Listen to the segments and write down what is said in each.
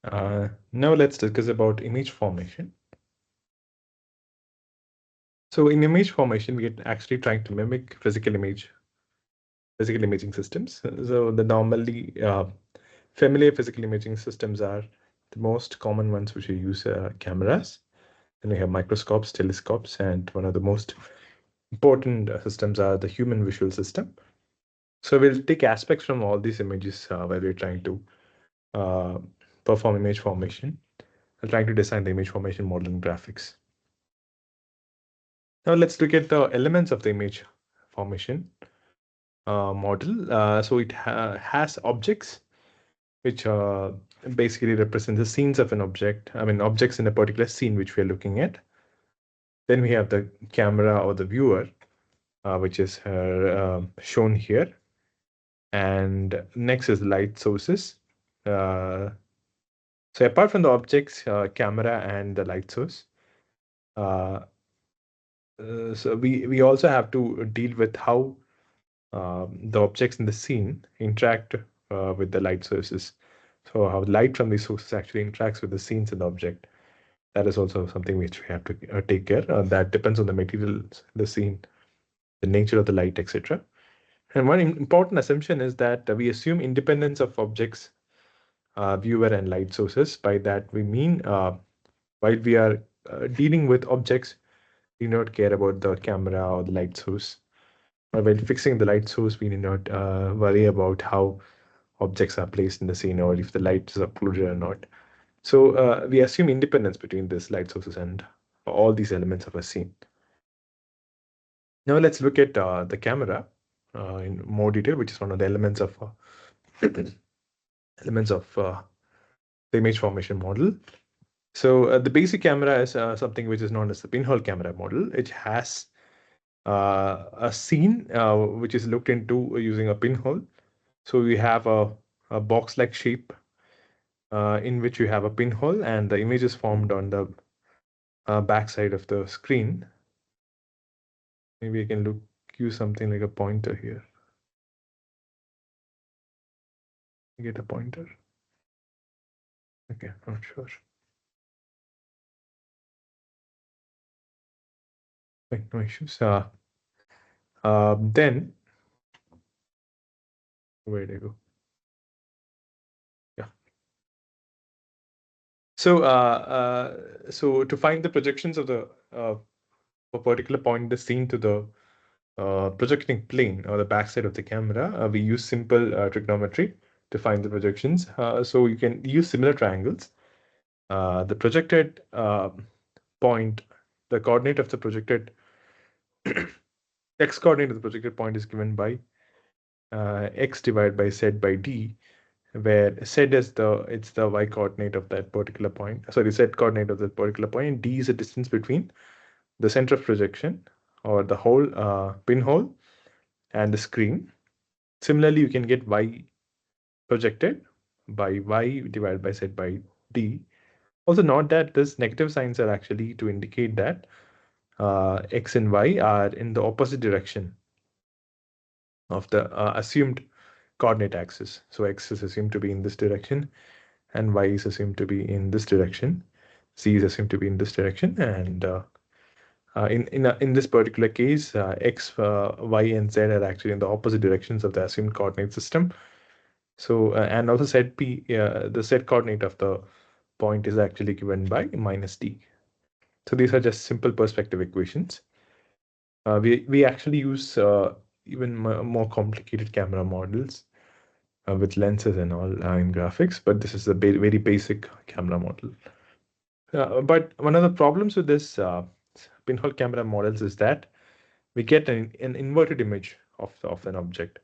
Now let's discuss about image formation. So in image formation, we are actually trying to mimic physical imaging systems. So the normally familiar physical imaging systems are the most common ones, which we use cameras. Then we have microscopes, telescopes, and one of the most important systems are the human visual system. So we'll take aspects from all these images where we're trying to uh, perform image formation. We're trying to design the image formation model in graphics. Now let's look at the elements of the image formation model. So it has objects which basically represent the scenes of an object. I mean, objects in a particular scene which we are looking at. Then we have the camera or the viewer, which is shown here. And next is light sources. So apart from the objects, camera and the light source, uh, so we also have to deal with how the objects in the scene interact with the light sources. So how light from these sources actually interacts with the scenes and the object. That is also something which we have to take care. That depends on the materials, the scene, the nature of the light, etc. And one important assumption is that we assume independence of objects, viewer, and light sources. By that we mean while we are dealing with objects, we do not care about the camera or the light source. While fixing the light source, we need not worry about how objects are placed in the scene or if the light is occluded or not. So we assume independence between this light sources and all these elements of a scene. Now let's look at the camera in more detail, which is one of the elements of the image formation model. So the basic camera is something which is known as the pinhole camera model. It has a scene which is looked into using a pinhole. So we have a box-like shape in which you have a pinhole, and the image is formed on the back side of the screen. Maybe I can use something like a pointer here. Get a pointer. Okay, not sure. Right, no issues. Then where did I go? Yeah. So to find the projections of the a particular point, the scene to the projecting plane or the backside of the camera, we use simple trigonometry to find the projections. So you can use similar triangles. The projected point, the coordinate of the projected x coordinate of the projected point is given by x divided by z by d, where z is the y coordinate of that particular point. Sorry, z coordinate of that particular point. And d is the distance between the center of projection or the whole pinhole and the screen. Similarly, you can get y projected by y divided by z by d. Also note that these negative signs are actually to indicate that x and y are in the opposite direction of the assumed coordinate axis. So x is assumed to be in this direction and y is assumed to be in this direction. Z is assumed to be in this direction, and in this particular case, x, y, and z are actually in the opposite directions of the assumed coordinate system. So and also set p, the set coordinate of the point is actually given by minus d. So these are just simple perspective equations. We actually use even more complicated camera models with lenses and all in graphics, but this is a very basic camera model. But one of the problems with this pinhole camera models is that we get an inverted image of an object.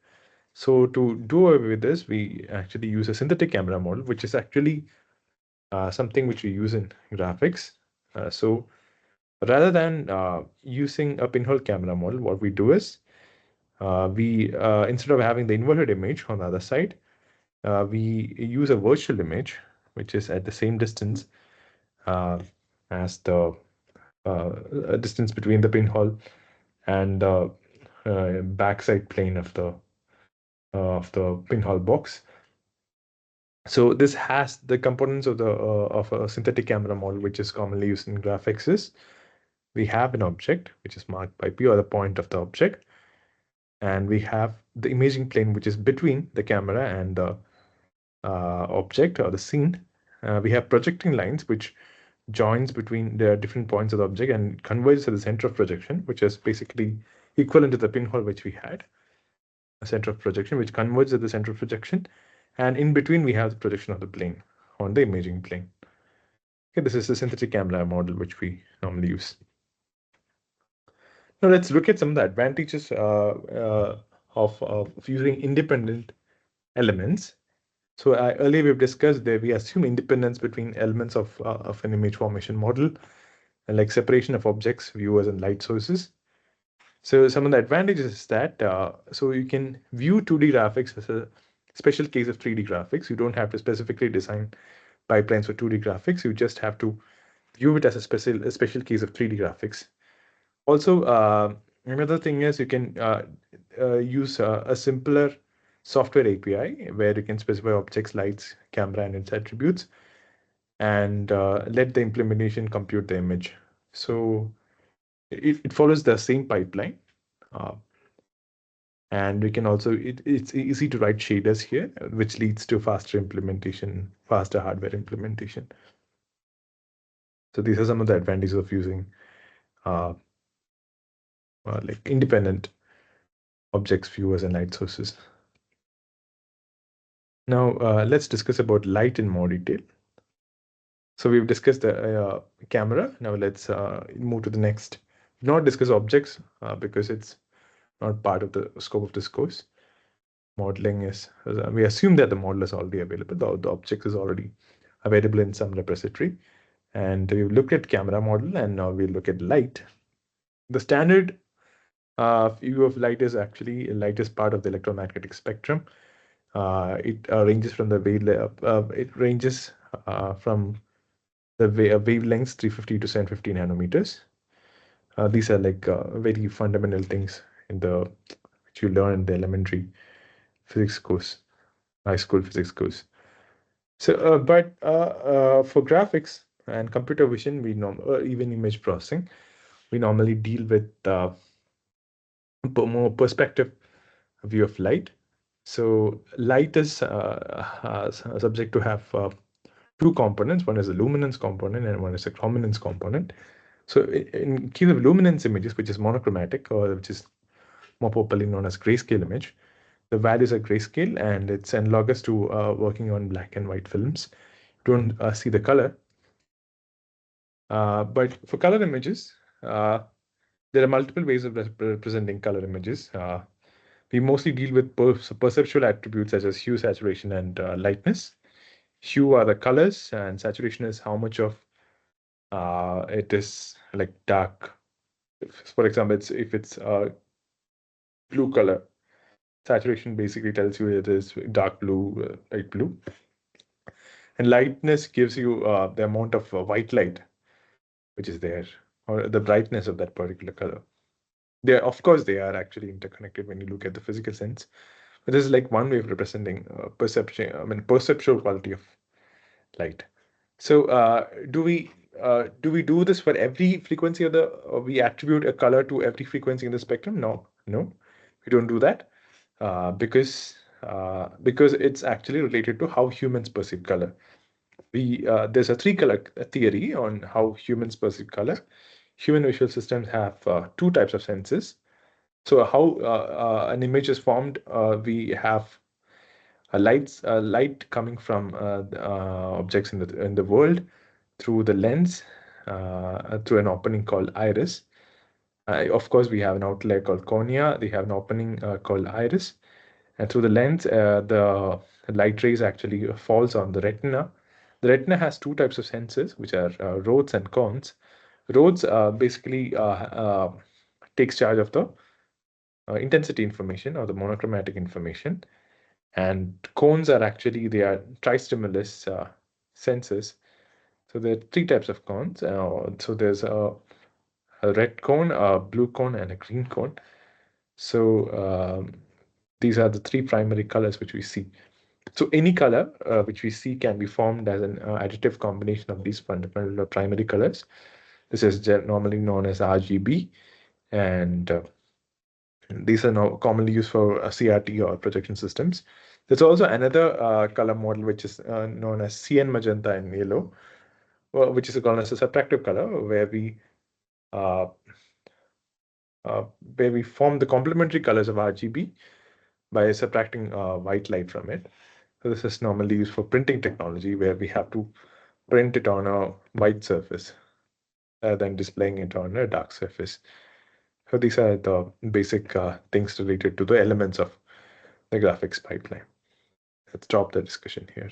So to do away with this, we actually use a synthetic camera model, which is actually something which we use in graphics. So rather than using a pinhole camera model, what we do is we instead of having the inverted image on the other side, we use a virtual image, which is at the same distance as the distance between the pinhole and the backside plane of the pinhole box. So this has the components of the of a synthetic camera model, which is commonly used in graphics. Is we have an object which is marked by P, or the point of the object, and we have the imaging plane which is between the camera and the object or the scene. We have projecting lines which joins between the different points of the object and converges to the center of projection, which is basically equivalent to the pinhole which we had, a center of projection which converges at the center of projection, and in between we have the projection of the plane on the imaging plane. Okay, this is the synthetic camera model which we normally use. Now let's look at some of the advantages of using independent elements. So earlier we've discussed that we assume independence between elements of an image formation model, like separation of objects, viewers, and light sources. So some of the advantages is that so you can view 2D graphics as a special case of 3D graphics. You don't have to specifically design pipelines for 2D graphics. You just have to view it as a special case of 3D graphics. Also, another thing is you can use a simpler software API where you can specify objects, lights, camera, and its attributes, and let the implementation compute the image. So it follows the same pipeline. And we can also, it's easy to write shaders here, which leads to faster implementation, faster hardware implementation. So these are some of the advantages of using like independent objects, viewers, and light sources. Now let's discuss about light in more detail. So we've discussed the camera. Now let's move to the next. Not discuss objects because it's not part of the scope of this course. Modeling is, we assume that the model is already available. The object is already available in some repository. And we've looked at camera model, and now we'll look at light. The standard view of light is actually, light is part of the electromagnetic spectrum. It ranges from the from the wavelengths 350 to 750 nanometers. These are like very fundamental things in the which you learn in the elementary physics course, high school physics course. So, but for graphics and computer vision, even image processing, we normally deal with more perspective view of light. So light is subject to have two components. One is a luminance component and one is a chrominance component. So in case of luminance images, which is monochromatic, or which is more popularly known as grayscale image, the values are grayscale and it's analogous to working on black and white films. You don't see the color. But for color images, there are multiple ways of representing color images. We mostly deal with perceptual attributes such as hue, saturation, and lightness. Hue are the colors, and saturation is how much of it is like dark. For example, if it's blue color, saturation basically tells you it is dark blue, light blue. And lightness gives you the amount of white light which is there, or the brightness of that particular color. Of course, they are actually interconnected when you look at the physical sense. But this is like one way of representing perceptual quality of light. So do we do this for every frequency of the, or we attribute a color to every frequency in the spectrum? No, we don't do that because it's actually related to how humans perceive color. There's a three color theory on how humans perceive color. Human visual systems have two types of senses. So how an image is formed, we have light coming from objects in the world through the lens, through an opening called iris. Of course, we have an outlet called cornea. They have an opening called iris, and through the lens, the light rays actually falls on the retina. The retina has two types of senses, which are rods and cones. Rods basically takes charge of the intensity information or the monochromatic information, and cones are actually, they are tristimulus sensors. So there are three types of cones. So there's a red cone, a blue cone, and a green cone. So these are the three primary colors which we see. So any color which we see can be formed as an additive combination of these fundamental or primary colors. This is normally known as RGB, and these are now commonly used for CRT or projection systems. There's also another color model which is known as CN magenta and yellow, which is called as a subtractive color, uh, where we form the complementary colors of RGB by subtracting white light from it. So this is normally used for printing technology, where we have to print it on a white surface rather than displaying it on a dark surface. So these are the basic things related to the elements of the graphics pipeline. Let's stop the discussion here.